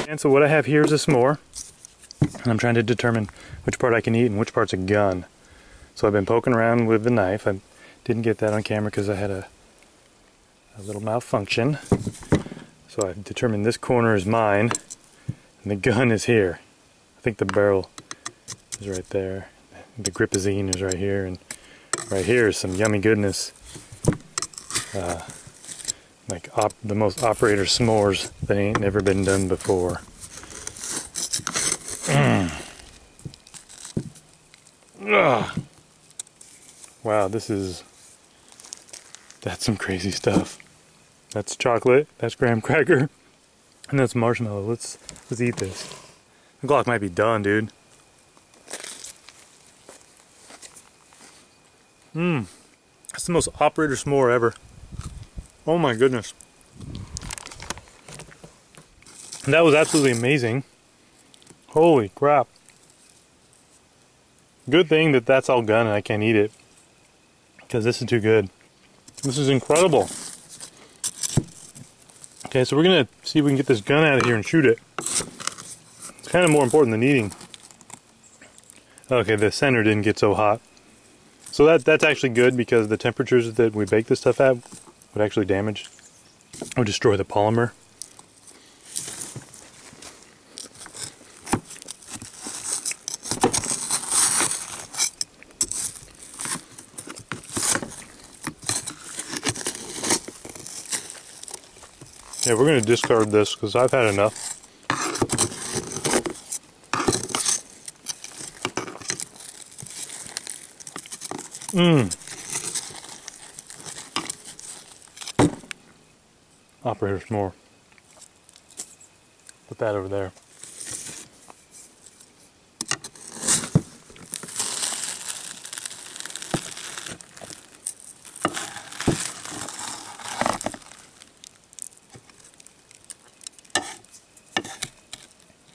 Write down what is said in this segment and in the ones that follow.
And so what I have here is a s'more, and I'm trying to determine which part I can eat and which part's a gun. So I've been poking around with the knife. I didn't get that on camera because I had a little malfunction. So I've determined this corner is mine, and the gun is here. I think the barrel is right there. The gripazine is right here, and right here is some yummy goodness. Like the most operator s'mores that ain't never been done before. Wow, that's some crazy stuff. That's chocolate, that's graham cracker, and that's marshmallow. Let's eat this. The Glock might be done, dude. That's the most operator s'more ever. Oh my goodness. And that was absolutely amazing. Holy crap. Good thing that that's all gun and I can't eat it, because this is too good. This is incredible. Okay, so we're gonna see if we can get this gun out of here and shoot it. It's kind of more important than eating. Okay, the center didn't get so hot. So that's actually good, because the temperatures that we bake this stuff at would actually damage or destroy the polymer. Yeah, we're going to discard this because I've had enough. Operator's more. Put that over there.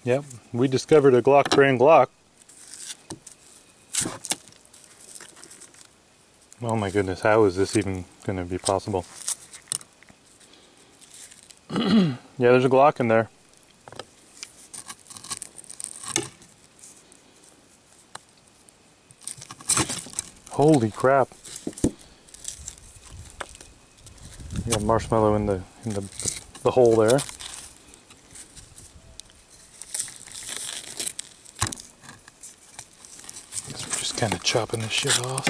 Yep, we discovered a Glock brand Glock. Oh my goodness, how is this even going to be possible? Yeah, there's a Glock in there. Holy crap. You got marshmallow in the hole there. Guess we're just kind of chopping this shit off.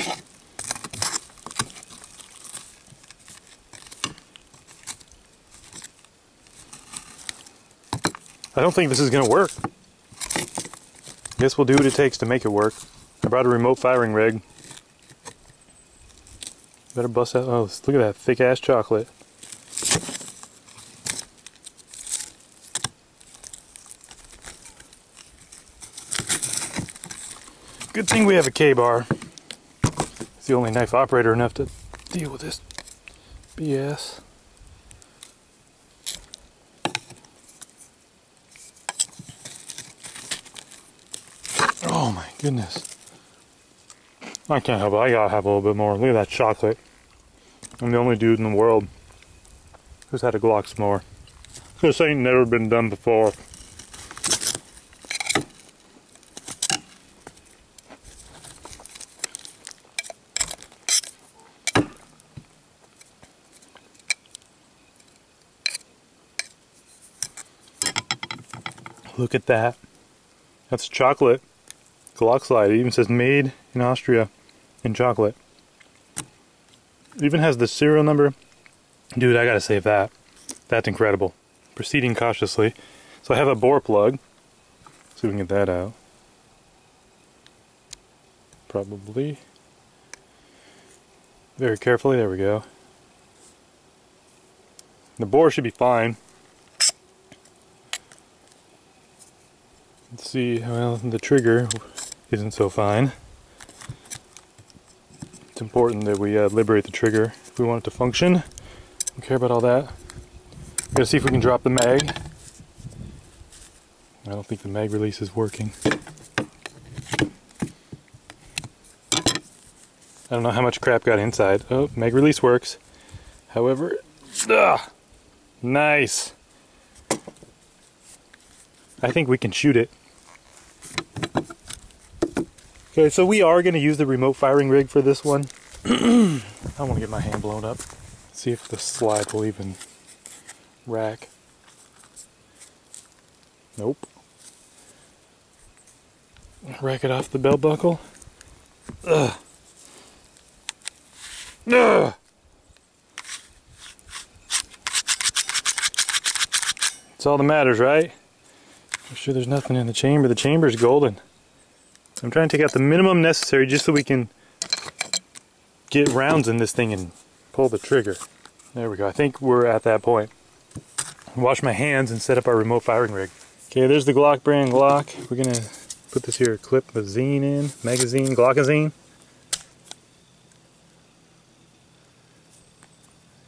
I don't think this is going to work. Guess we'll do what it takes to make it work. I brought a remote firing rig. Better bust out. Oh, look at that thick ass chocolate. Good thing we have a K-bar. It's the only knife operator enough to deal with this BS. Oh my goodness. I can't help it. I gotta have a little bit more. Look at that chocolate. I'm the only dude in the world who's had a Glock s'more. This ain't never been done before. Look at that. That's chocolate. Glock slide. It even says made in Austria in chocolate. It even has the serial number. Dude, I gotta save that. That's incredible. Proceeding cautiously. So I have a bore plug. See if we can get that out. Probably. Very carefully. There we go. The bore should be fine. Let's see, well, the trigger isn't so fine. It's important that we liberate the trigger if we want it to function. Don't care about all that. We're gonna see if we can drop the mag. I don't think the mag release is working. I don't know how much crap got inside. Oh, mag release works. However, nice. I think we can shoot it. Okay, so we are going to use the remote firing rig for this one. I don't want to get my hand blown up. See if the slide will even rack. Nope. Rack it off the belt buckle. Ugh. Ugh. It's all that matters, right? I'm sure there's nothing in the chamber. The chamber's golden. I'm trying to take out the minimum necessary just so we can get rounds in this thing and pull the trigger. There we go. I think we're at that point. Wash my hands and set up our remote firing rig. Okay, there's the Glock brand Glock. We're gonna put this here magazine in, Glockazine.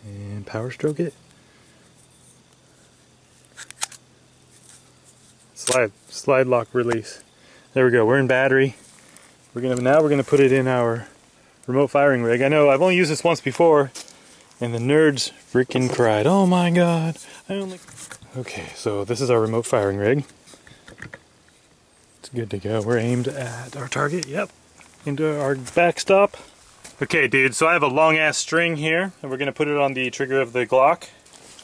And power stroke it. Slide lock release. There we go. We're in battery. Now we're gonna put it in our remote firing rig. I know I've only used this once before, and the nerds freaking cried, "Oh my god!" Okay, so this is our remote firing rig. It's good to go. We're aimed at our target. Yep. Into our backstop. Okay, dude. So I have a long ass string here, and we're gonna put it on the trigger of the Glock.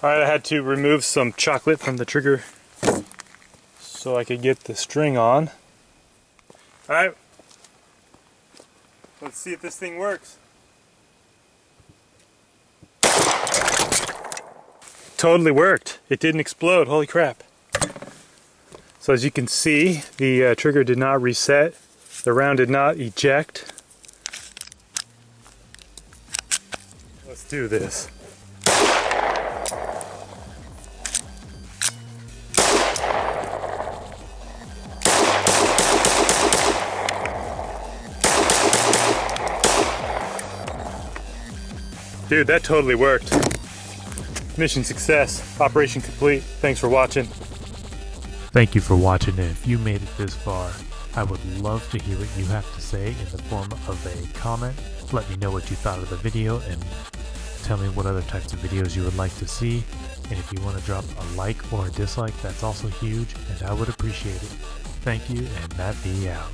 All right, I had to remove some chocolate from the trigger so I could get the string on. Alright, let's see if this thing works. Totally worked. It didn't explode. Holy crap. So as you can see, the trigger did not reset. The round did not eject. Let's do this. Dude, that totally worked. Mission success. Operation complete. Thanks for watching. Thank you for watching, and if you made it this far, I would love to hear what you have to say in the form of a comment. Let me know what you thought of the video and tell me what other types of videos you would like to see. And if you want to drop a like or a dislike, that's also huge, and I would appreciate it. Thank you, and that be out.